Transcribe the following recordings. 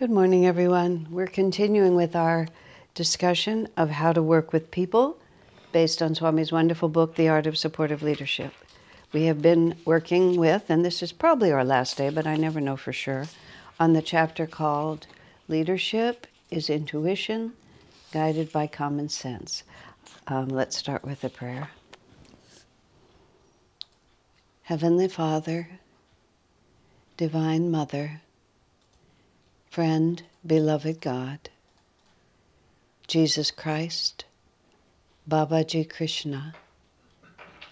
Good morning, everyone. We're continuing with our discussion of how to work with people based on Swami's wonderful book, The Art of Supportive Leadership. We have been working with, and this is probably our last day, but I never know for sure, on the chapter called Leadership is Intuition Guided by Common Sense. Let's start with a prayer. Heavenly Father, Divine Mother, Friend, beloved God, Jesus Christ, Babaji Krishna,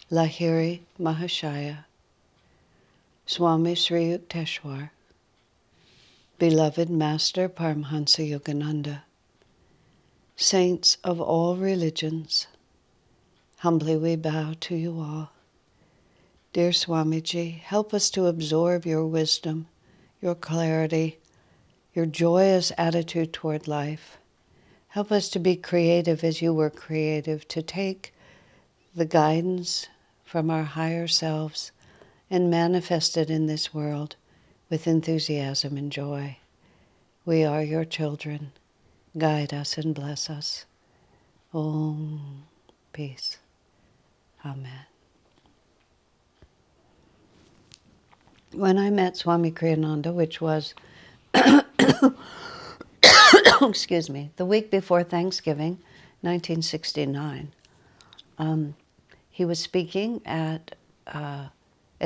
Lahiri Mahashaya, Swami Sri Yukteswar, beloved Master Paramhansa Yogananda, saints of all religions, humbly we bow to you all. Dear Swamiji, help us to absorb your wisdom, your clarity, your joyous attitude toward life. Help us to be creative as you were creative, to take the guidance from our higher selves and manifest it in this world with enthusiasm and joy. We are your children. Guide us and bless us. Om. Peace. Amen. When I met Swami Kriyananda, which was excuse me, the week before Thanksgiving, 1969. He was speaking at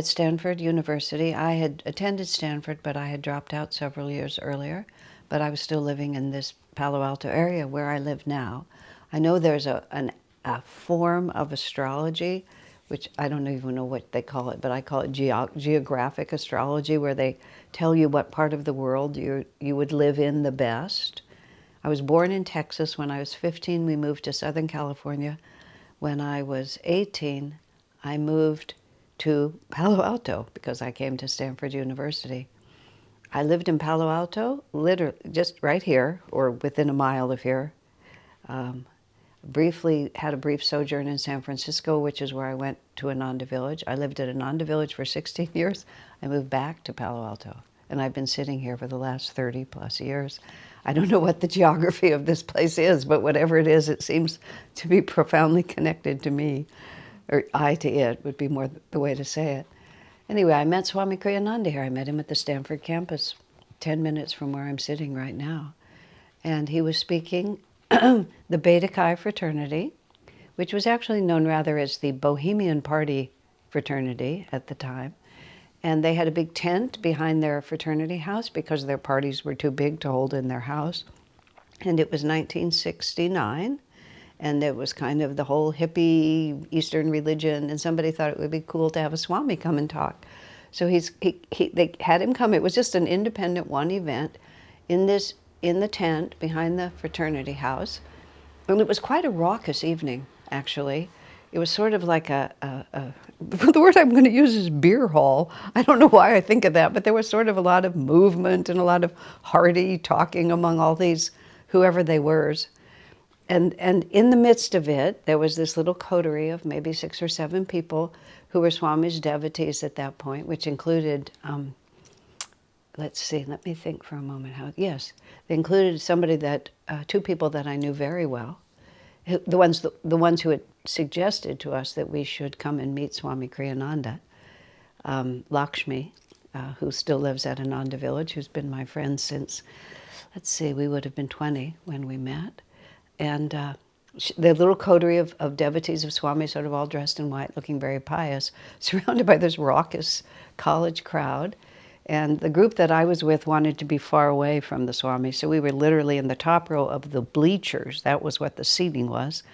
Stanford University. I had attended Stanford, but I had dropped out several years earlier, but I was still living in this Palo Alto area where I live now. I know there's a form of astrology, which I don't even know what they call it, but I call it geographic astrology, where they tell you what part of the world you would live in the best. I was born in Texas. When I was 15, we moved to Southern California. When I was 18, I moved to Palo Alto because I came to Stanford University. I lived in Palo Alto, literally just right here, or within a mile of here. Briefly had a brief sojourn in San Francisco, which is where I went to Ananda Village. I lived at Ananda Village for 16 years. I moved back to Palo Alto, and I've been sitting here for the last 30 plus years. I don't know what the geography of this place is, but whatever it is, it seems to be profoundly connected to me, or I to it would be more the way to say it. Anyway, I met Swami Kriyananda here. I met him at the Stanford campus, 10 minutes from where I'm sitting right now. And he was speaking the Beta Chi fraternity, which was actually known rather as the Bohemian Party fraternity at the time. And they had a big tent behind their fraternity house because their parties were too big to hold in their house. And it was 1969, and it was kind of the whole hippie Eastern religion, and somebody thought it would be cool to have a Swami come and talk. So they had him come. It was just an independent one event in the tent behind the fraternity house. And it was quite a raucous evening, actually. It was sort of like the word I'm going to use is beer hall. I don't know why I think of that, but there was sort of a lot of movement and a lot of hearty talking among all these, whoever they were. And in the midst of it, there was this little coterie of maybe 6 or 7 people who were Swami's devotees at that point, which included, let's see, let me think for a moment. Yes, they included somebody 2 people that I knew very well, the ones who had suggested to us that we should come and meet Swami Kriyananda. Lakshmi, who still lives at Ananda Village, who's been my friend since, let's see, we would have been 20 when we met. And the little coterie of devotees of Swami, sort of all dressed in white, looking very pious, surrounded by this raucous college crowd. And the group that I was with wanted to be far away from the Swami, so we were literally in the top row of the bleachers. That was what the seating was.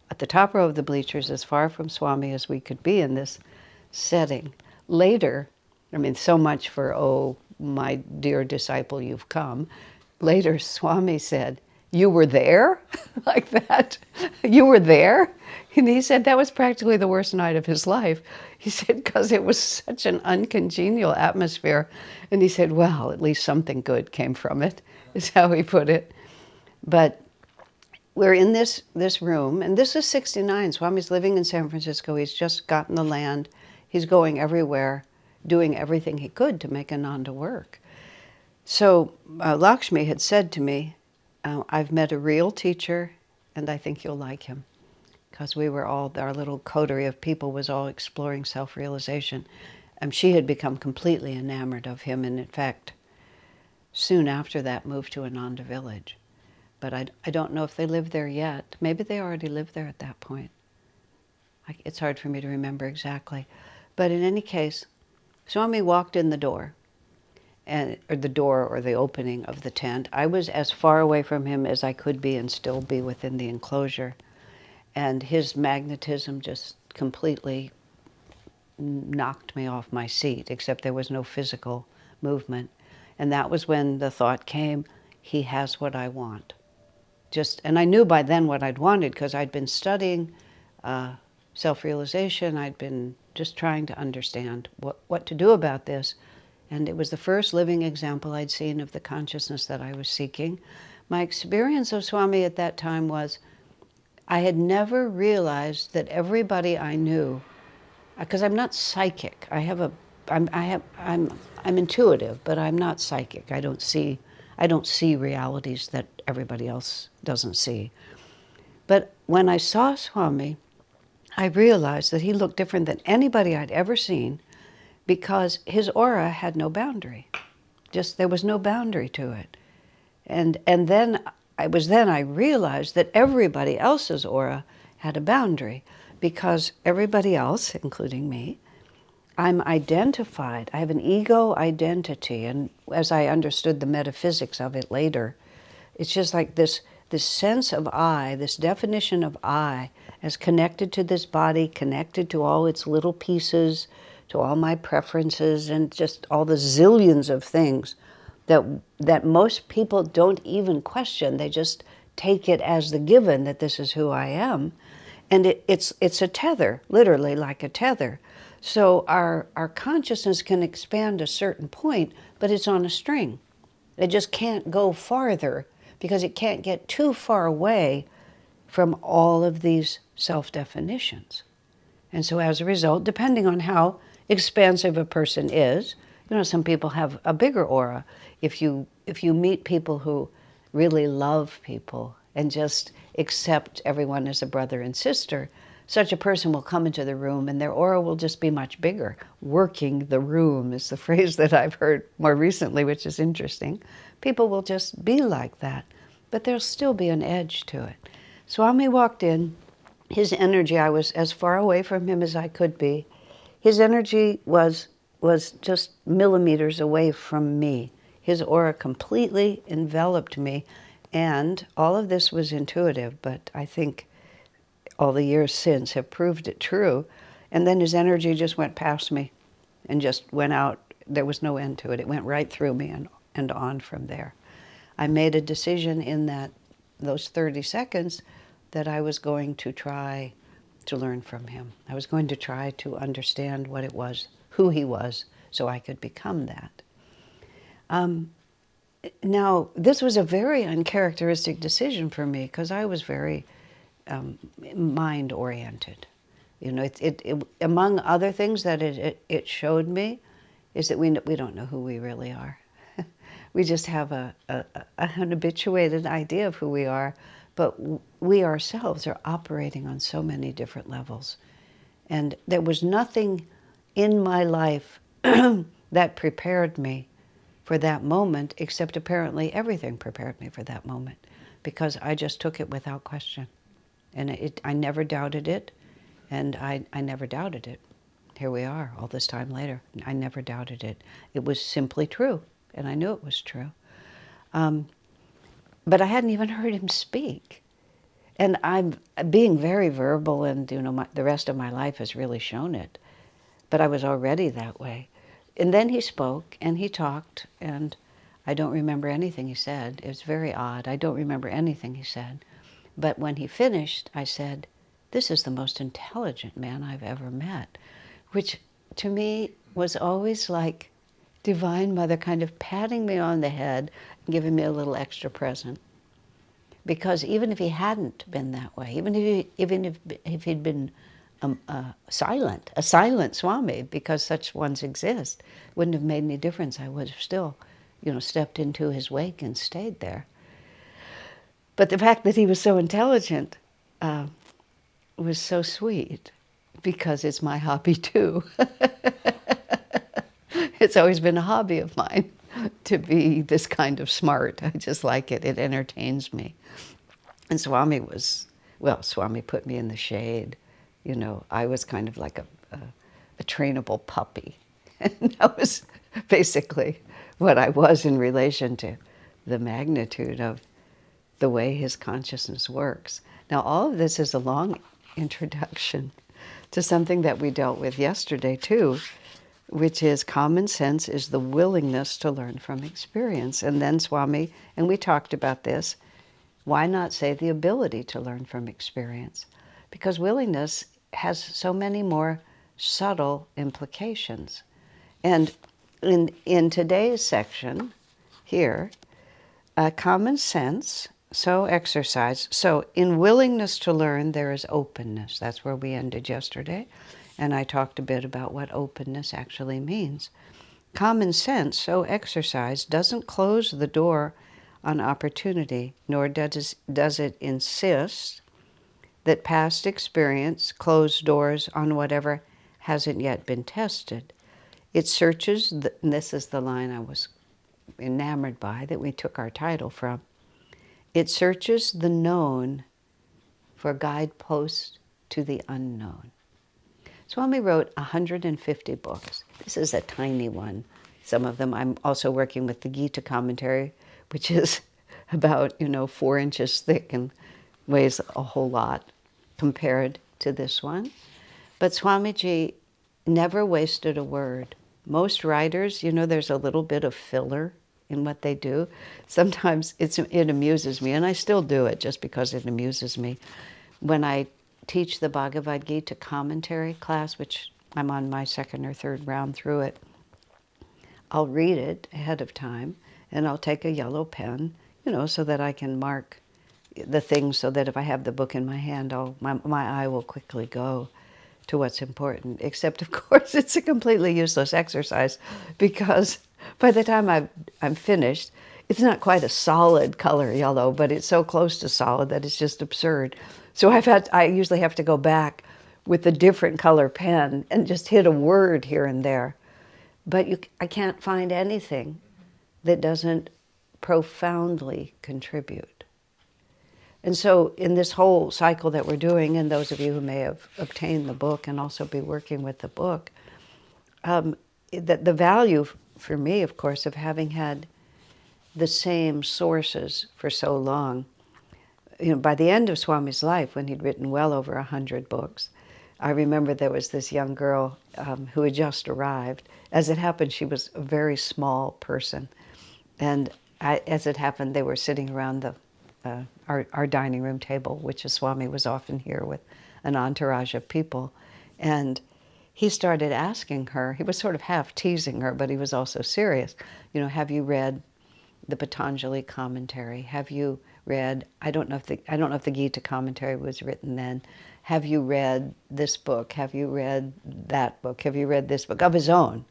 At the top row of the bleachers, as far from Swami as we could be in this setting. Later, so much for, oh, my dear disciple, you've come. Later, Swami said, "You were there?" Like that. "You were there?" And he said that was practically the worst night of his life. He said, because it was such an uncongenial atmosphere. And he said, well, at least something good came from it, is how he put it. But we're in this room, and this is 69. Swami's living in San Francisco. He's just gotten the land. He's going everywhere, doing everything he could to make Ananda work. So Lakshmi had said to me, I've met a real teacher and I think you'll like him. Because we were all, our little coterie of people was all exploring self-realization. She had become completely enamored of him, and in fact, soon after that moved to Ananda village. But I don't know if they live there yet. Maybe they already lived there at that point. It's hard for me to remember exactly. But in any case, Swami walked in the door, or the door or the opening of the tent. I was as far away from him as I could be and still be within the enclosure. And his magnetism just completely knocked me off my seat, except there was no physical movement. And that was when the thought came, he has what I want. And I knew by then what I'd wanted because I'd been studying self-realization. I'd been just trying to understand what to do about this. And it was the first living example I'd seen of the consciousness that I was seeking. My experience of Swami at that time was I had never realized that everybody I knew, because I'm not psychic. I'm intuitive, but I'm not psychic. I don't see realities that everybody else doesn't see. But when I saw Swami, I realized that he looked different than anybody I'd ever seen because his aura had no boundary. There was no boundary to it. And then I realized that everybody else's aura had a boundary because everybody else, including me, I'm identified. I have an ego identity. And as I understood the metaphysics of it later, it's just like this sense of I, this definition of I as connected to this body, connected to all its little pieces, to all my preferences, and just all the zillions of things that most people don't even question. They just take it as the given that this is who I am. And it's a tether, literally like a tether. So our consciousness can expand a certain point, but it's on a string. It just can't go farther because it can't get too far away from all of these self-definitions. And so as a result, depending on how expansive a person is, some people have a bigger aura. If you meet people who really love people and just accept everyone as a brother and sister, such a person will come into the room and their aura will just be much bigger. Working the room is the phrase that I've heard more recently, which is interesting. People will just be like that, but there'll still be an edge to it. Swami walked in. His energy, I was as far away from him as I could be. His energy was just millimeters away from me. His aura completely enveloped me, and all of this was intuitive, but I think all the years since have proved it true. And then his energy just went past me and just went out. There was no end to it. It went right through me and on from there. I made a decision in those 30 seconds that I was going to try to learn from him. I was going to try to understand what it was, who he was, so I could become that. Now, this was a very uncharacteristic decision for me because I was very mind-oriented. Among other things that it showed me is that we don't know who we really are. We just have an habituated idea of who we are, but we ourselves are operating on so many different levels. And there was nothing in my life that prepared me for that moment, except apparently everything prepared me for that moment, because I just took it without question. And I never doubted it, and I never doubted it. Here we are, all this time later. I never doubted it. It was simply true, and I knew it was true. But I hadn't even heard him speak. And I'm being very verbal, and the rest of my life has really shown it. But I was already that way. And then he spoke, and he talked, and I don't remember anything he said. It was very odd. I don't remember anything he said. But when he finished, I said, "This is the most intelligent man I've ever met," which to me was always like Divine Mother kind of patting me on the head and giving me a little extra present. Because even if he hadn't been that way, even if he'd been a silent Swami, because such ones exist, wouldn't have made any difference. I would have still stepped into his wake and stayed there. But the fact that he was so intelligent was so sweet, because it's my hobby too. It's always been a hobby of mine to be this kind of smart. I just like it. It entertains me. And Swami put me in the shade. I was kind of like a trainable puppy. And that was basically what I was in relation to the magnitude of the way his consciousness works. Now, all of this is a long introduction to something that we dealt with yesterday, too, which is common sense is the willingness to learn from experience. And then Swami, and we talked about this, why not say the ability to learn from experience? Because willingness has so many more subtle implications. And in today's section here, common sense, so exercise. So in willingness to learn, there is openness. That's where we ended yesterday. And I talked a bit about what openness actually means. Common sense, so exercised, doesn't close the door on opportunity, nor does it insist that past experience close doors on whatever hasn't yet been tested. It searches, and this is the line I was enamored by, that we took our title from. It searches the known for guideposts to the unknown. Swami wrote 150 books. This is a tiny one. Some of them, I'm also working with the Gita commentary, which is about, 4 inches thick and weighs a whole lot compared to this one. But Swamiji never wasted a word. Most writers, there's a little bit of filler in what they do. Sometimes it amuses me, and I still do it just because it amuses me. When I teach the Bhagavad Gita commentary class, which I'm on my second or third round through it, I'll read it ahead of time, and I'll take a yellow pen, so that I can mark the things, so that if I have the book in my hand, my eye will quickly go to what's important. Except, of course, it's a completely useless exercise, because by the time I'm finished, it's not quite a solid color yellow, but it's so close to solid that it's just absurd. So I usually have to go back with a different color pen and just hit a word here and there. But I can't find anything that doesn't profoundly contribute. And so in this whole cycle that we're doing, and those of you who may have obtained the book and also be working with the book, the value for me, of course, of having had the same sources for so long. By the end of Swami's life, when he'd written well over 100 books, I remember there was this young girl who had just arrived. As it happened, she was a very small person. And as it happened, they were sitting around our dining room table, which is Swami was often here with an entourage of people. And he started asking her, he was sort of half teasing her, but he was also serious. Have you read the Patanjali commentary? Have you read, I don't know if the Gita commentary was written then. Have you read this book? Have you read that book? Have you read this book? Of his own.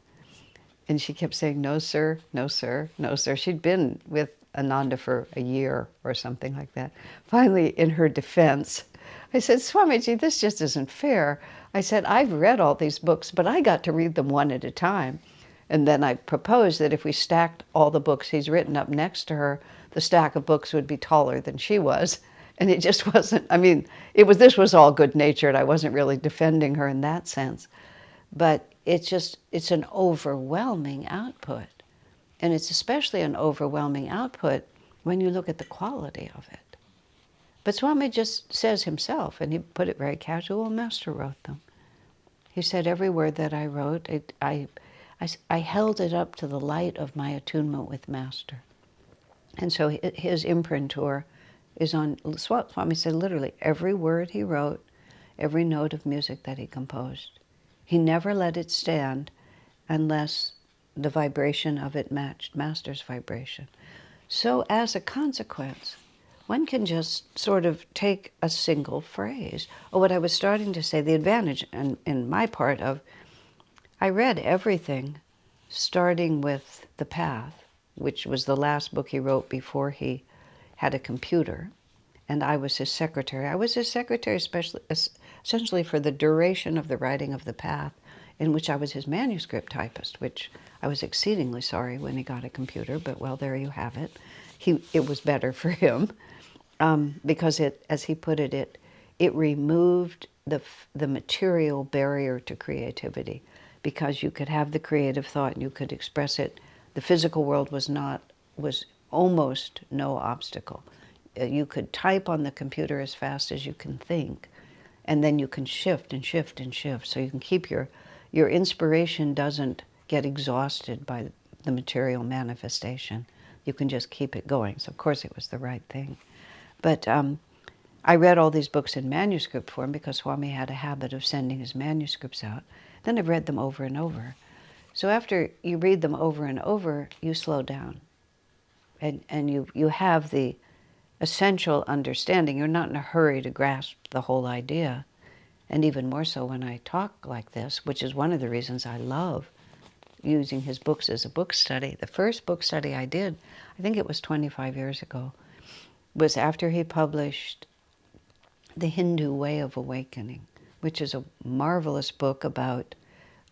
And she kept saying, no, sir, no, sir, no, sir. She'd been with Ananda for a year or something like that. Finally, in her defense, I said, Swamiji, this just isn't fair. I said, I've read all these books, but I got to read them one at a time. And then I proposed that if we stacked all the books he's written up next to her, the stack of books would be taller than she was. And it just wasn't, this was all good-natured. I wasn't really defending her in that sense. But it's an overwhelming output. And it's especially an overwhelming output when you look at the quality of it. But Swami just says himself, and he put it very casual, Master wrote them. He said, every word that I wrote, I held it up to the light of my attunement with Master. And so his imprintur is on, Swami said literally, every word he wrote, every note of music that he composed. He never let it stand unless the vibration of it matched Master's vibration. So as a consequence, one can just sort of take a single phrase. Or what I was starting to say, the advantage in my part of, I read everything starting with the path which was the last book he wrote before he had a computer. And I was his secretary. I was his secretary essentially for the duration of the writing of the path, in which I was his manuscript typist, which I was exceedingly sorry when he got a computer, but well, there you have it. It was better for him because it, as he put it, it removed the material barrier to creativity, because you could have the creative thought and you could express it. The physical world was almost no obstacle. You could type on the computer as fast as you can think, and then you can shift and shift and shift. So you can keep your inspiration doesn't get exhausted by the material manifestation. You can just keep it going. So of course it was the right thing. But I read all these books in manuscript form because Swami had a habit of sending his manuscripts out. Then I've read them over and over. So after you read them over and over, you slow down. And you have the essential understanding. You're not in a hurry to grasp the whole idea. And even more so when I talk like this, which is one of the reasons I love using his books as a book study. The first book study I did, I think it was 25 years ago, was after he published The Hindu Way of Awakening, which is a marvelous book about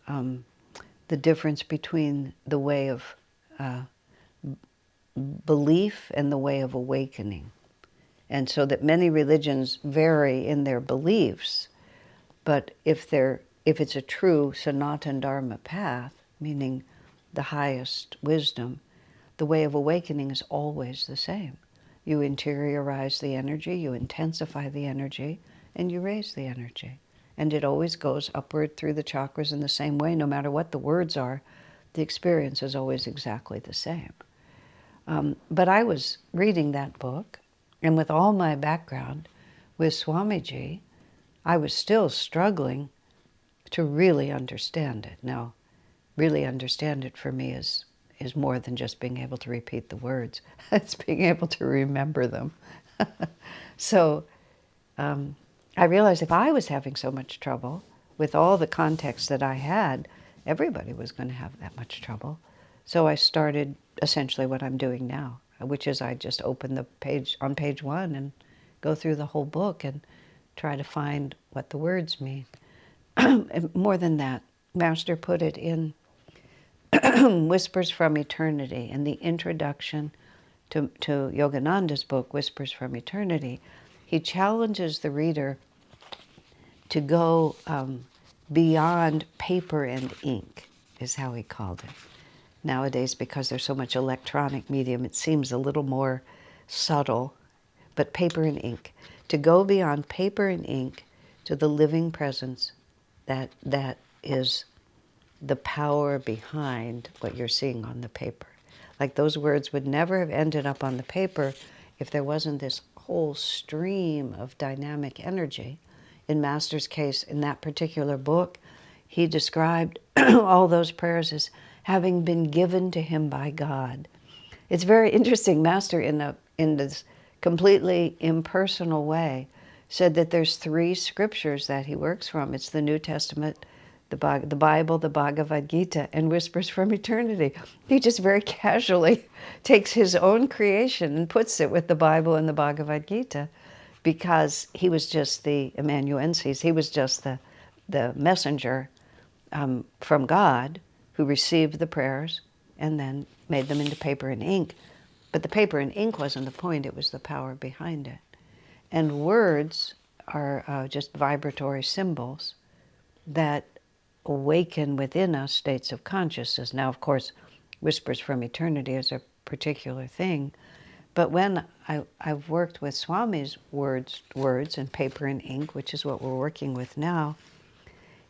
the difference between the way of belief and the way of awakening. And so that many religions vary in their beliefs, but if it's a true Sanatana Dharma path, meaning the highest wisdom, the way of awakening is always the same. You interiorize the energy, you intensify the energy, and you raise the energy. And it always goes upward through the chakras in the same way. No matter what the words are, the experience is always exactly the same. But I was reading that book, and with all my background with Swamiji, I was still struggling to really understand it. Now, really understand it for me is more than just being able to repeat the words. It's being able to remember them. So I realized if I was having so much trouble with all the context that I had, everybody was going to have that much trouble. So I started essentially what I'm doing now, which is I just open the page on page 1 and go through the whole book and try to find what the words mean. And more than that, Master put it in Whispers from Eternity, in the introduction to Yogananda's book, Whispers from Eternity. He challenges the reader to go beyond paper and ink, is how he called it. Nowadays, because there's so much electronic medium, it seems a little more subtle, but paper and ink. To go beyond paper and ink to the living presence that is the power behind what you're seeing on the paper. Like those words would never have ended up on the paper if there wasn't this whole stream of dynamic energy. In Master's case, in that particular book, he described all those prayers as having been given to him by God. It's very interesting. Master, in this completely impersonal way, said that there's 3 scriptures that he works from. It's the New Testament, the Bible, the Bhagavad Gita, and Whispers from Eternity. He just very casually takes his own creation and puts it with the Bible and the Bhagavad Gita, because he was just the amanuensis. He was just the messenger from God who received the prayers and then made them into paper and ink. But the paper and ink wasn't the point, it was the power behind it. And words are just vibratory symbols that awaken within us states of consciousness. Now, of course, Whispers from Eternity is a particular thing, but when I've worked with Swami's words and paper and ink, which is what we're working with now,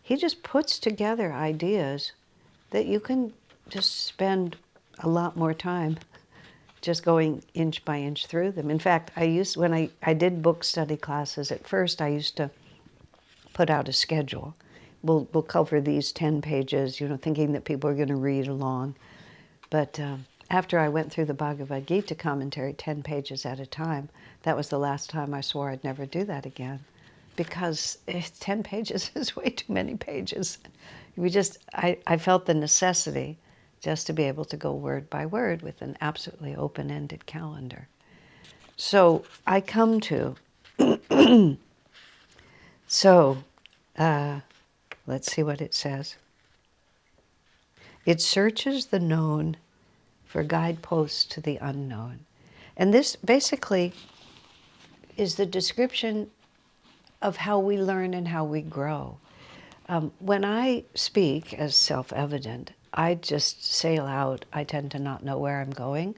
he just puts together ideas that you can just spend a lot more time just going inch by inch through them. In fact, when I did book study classes at first, I used to put out a schedule. We'll cover these 10 pages, thinking that people are going to read along. But after I went through the Bhagavad Gita commentary 10 pages at a time, that was the last time I swore I'd never do that again. Because 10 pages is way too many pages. I felt the necessity just to be able to go word by word with an absolutely open-ended calendar. So I come to, let's see what it says. It searches the known for guideposts to the unknown. And this basically is the description of how we learn and how we grow. When I speak as self-evident, I just sail out. I tend to not know where I'm going.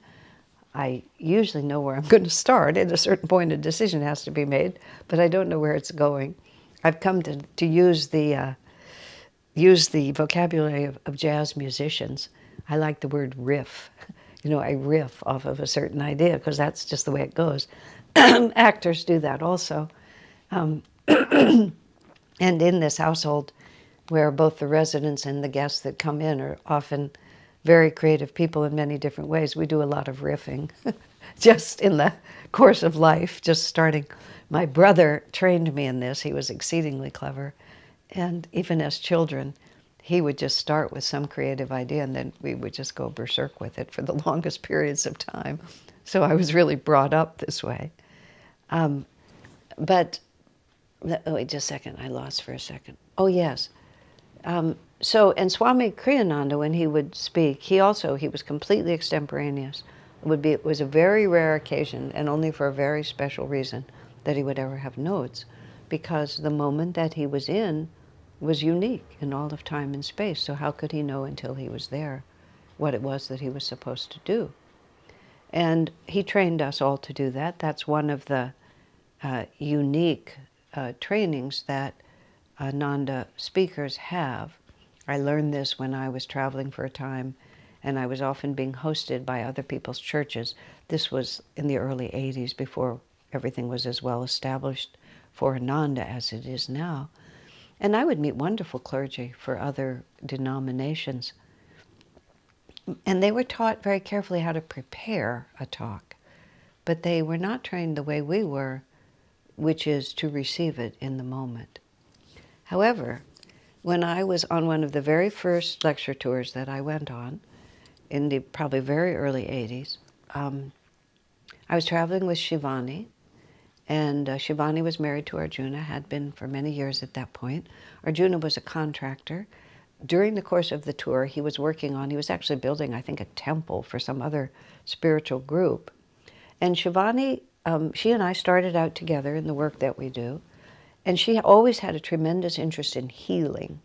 I usually know where I'm going to start. At a certain point, a decision has to be made, but I don't know where it's going. I've come to use the vocabulary of jazz musicians. I like the word riff. I riff off of a certain idea because that's just the way it goes. Actors do that also. And in this household, where both the residents and the guests that come in are often very creative people in many different ways, we do a lot of riffing just in the course of life, just starting. My brother trained me in this. He was exceedingly clever. And even as children, he would just start with some creative idea, and then we would just go berserk with it for the longest periods of time. So I was really brought up this way. But, wait just a second, I lost for a second. Oh, yes. And Swami Kriyananda, when he would speak, he was completely extemporaneous. It was a very rare occasion, and only for a very special reason, that he would ever have notes, because the moment that he was in was unique in all of time and space. So how could he know until he was there what it was that he was supposed to do? And he trained us all to do that. That's one of the unique trainings that Nanda speakers have. I learned this when I was traveling for a time, and I was often being hosted by other people's churches. This was in the early 80s, before everything was as well established for Ananda as it is now. And I would meet wonderful clergy for other denominations. And they were taught very carefully how to prepare a talk. But they were not trained the way we were, which is to receive it in the moment. However, when I was on one of the very first lecture tours that I went on, in the probably very early 80s, I was traveling with Shivani, and Shivani was married to Arjuna, had been for many years at that point. Arjuna was a contractor. During the course of the tour, he was actually building, I think, a temple for some other spiritual group. And Shivani, she and I started out together in the work that we do, and she always had a tremendous interest in healing.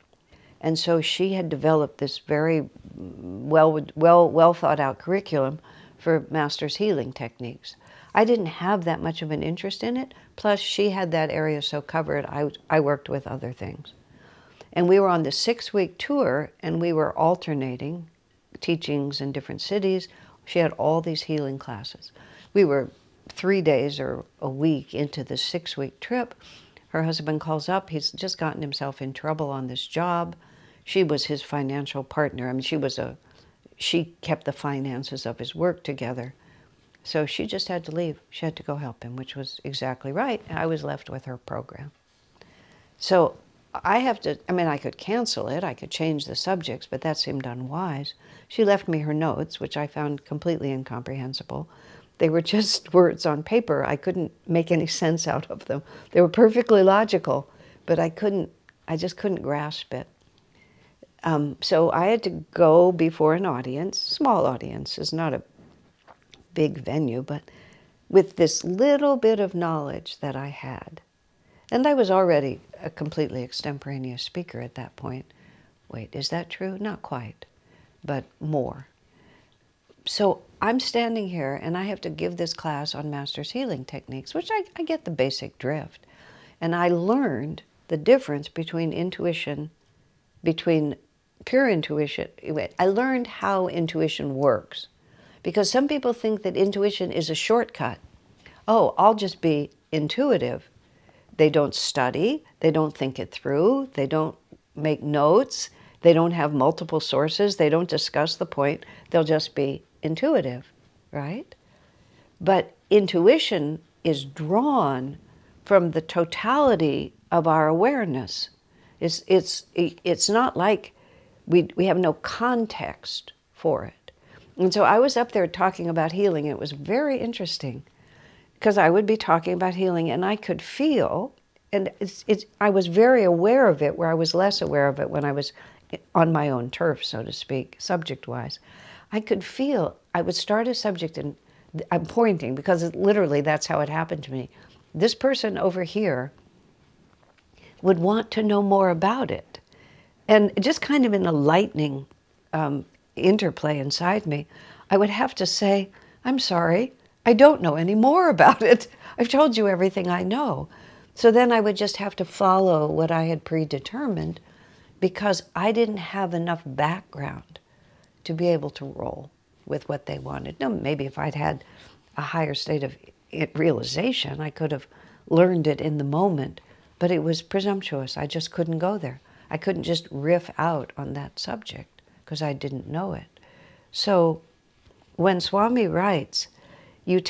And so she had developed this very well thought out curriculum for Master's healing techniques. I didn't have that much of an interest in it, plus she had that area so covered, I worked with other things. And we were on the 6-week tour, and we were alternating teachings in different cities. She had all these healing classes. We were 3 days or a week into the 6-week trip. Her husband calls up. He's just gotten himself in trouble on this job. She was his financial partner. I mean, she kept the finances of his work together. So she just had to leave. She had to go help him, which was exactly right. I was left with her program. So I could cancel it. I could change the subjects, but that seemed unwise. She left me her notes, which I found completely incomprehensible. They were just words on paper. I couldn't make any sense out of them. They were perfectly logical, but I just couldn't grasp it. So I had to go before an audience, small audience, it's not a big venue, but with this little bit of knowledge that I had. And I was already a completely extemporaneous speaker at that point. Wait, is that true? Not quite, but more. So I'm standing here and I have to give this class on Master's healing techniques, which I get the basic drift. And I learned the difference between pure intuition. I learned how intuition works. Because some people think that intuition is a shortcut. Oh, I'll just be intuitive. They don't study, they don't think it through, they don't make notes, they don't have multiple sources, they don't discuss the point, they'll just be intuitive, right? But intuition is drawn from the totality of our awareness. It's not like we have no context for it. And so I was up there talking about healing. It was very interesting because I would be talking about healing and I could feel, and I was very aware of it where I was less aware of it when I was on my own turf, so to speak, subject-wise. I could feel, I would start a subject and I'm pointing because literally that's how it happened to me. This person over here would want to know more about it. And just kind of in a lightning interplay inside me, I would have to say, I'm sorry, I don't know any more about it. I've told you everything I know. So then I would just have to follow what I had predetermined because I didn't have enough background to be able to roll with what they wanted. Now, maybe if I'd had a higher state of realization, I could have learned it in the moment, but it was presumptuous. I just couldn't go there. I couldn't just riff out on that subject because I didn't know it. So when Swami writes, you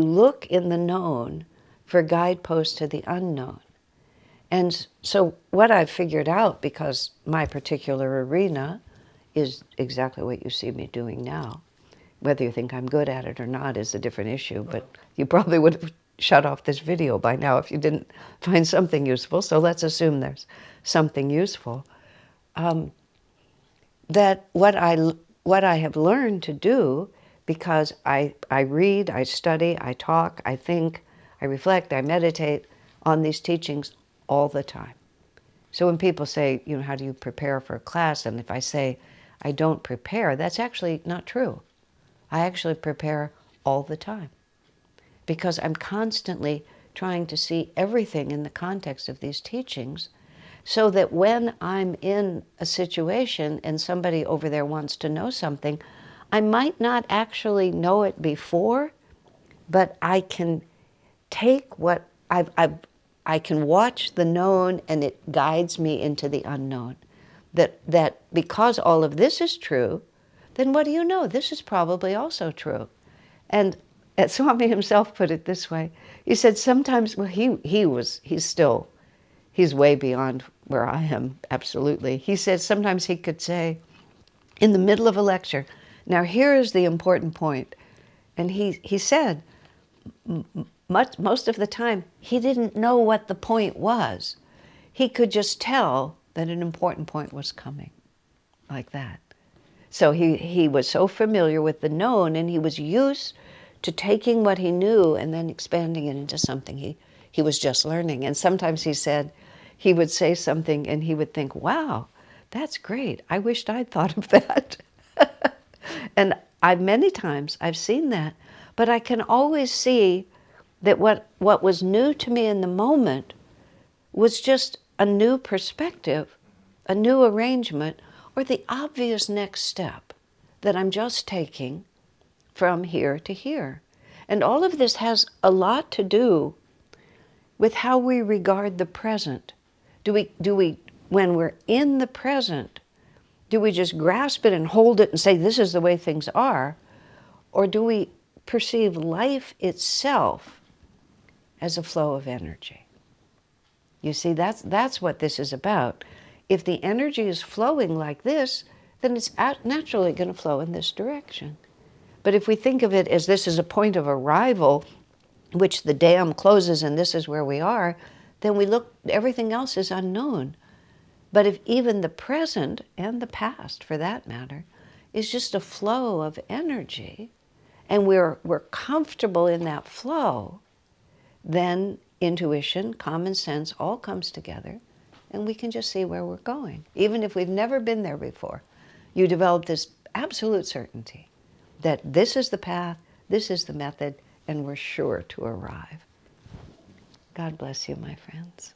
look in the known for guideposts to the unknown. And so what I've figured out, because my particular arena is exactly what you see me doing now. Whether you think I'm good at it or not is a different issue, but you probably would have shut off this video by now if you didn't find something useful, so let's assume there's something useful. That what I have learned to do, because I read, I study, I talk, I think, I reflect, I meditate on these teachings all the time. So when people say, how do you prepare for a class? And if I say I don't prepare, that's actually not true. I actually prepare all the time because I'm constantly trying to see everything in the context of these teachings so that when I'm in a situation and somebody over there wants to know something, I might not actually know it before, but I can take what I can watch the known and it guides me into the unknown. That because all of this is true, then what do you know? This is probably also true. And Swami himself put it this way. He said sometimes, well, he's way beyond where I am, absolutely. He said sometimes he could say, in the middle of a lecture, now here is the important point. And he said, most of the time, he didn't know what the point was. He could just tell that an important point was coming, like that. So he was so familiar with the known, and he was used to taking what he knew and then expanding it into something he was just learning. And sometimes he said, he would say something and he would think, wow, that's great. I wished I'd thought of that. And many times I've seen that, but I can always see that what was new to me in the moment was just a new perspective, a new arrangement, or the obvious next step that I'm just taking from here to here. And all of this has a lot to do with how we regard the present. Do we, when we're in the present, do we just grasp it and hold it and say, this is the way things are? Or do we perceive life itself as a flow of energy? You see, that's what this is about. If the energy is flowing like this, then it's naturally going to flow in this direction. But if we think of it as this is a point of arrival, which the dam closes and this is where we are, then everything else is unknown. But if even the present, and the past for that matter, is just a flow of energy, and we're comfortable in that flow, then intuition, common sense, all comes together, and we can just see where we're going. Even if we've never been there before, you develop this absolute certainty that this is the path, this is the method, and we're sure to arrive. God bless you, my friends.